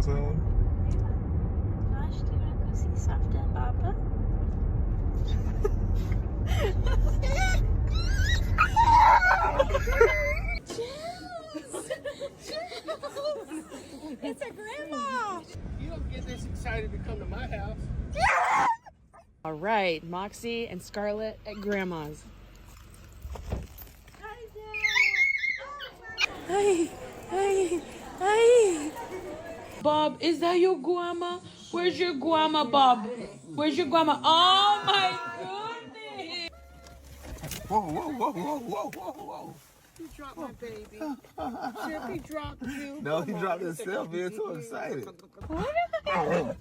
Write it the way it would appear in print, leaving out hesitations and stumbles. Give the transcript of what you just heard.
what I'm saying? Gosh, do you want to go see Safta and Baba? It's a grandma! You don't get this excited to come to my house. All right, Moxie and Scarlett at Grandma's. Hi, hi, hi. Bob, is that your grandma? Where's your grandma, Bob? Where's your grandma? Oh my goodness! Whoa, whoa, whoa, whoa, whoa, whoa, whoa. You dropped my baby. Chippy dropped you. No, he dropped himself. Being too excited. What am I doing?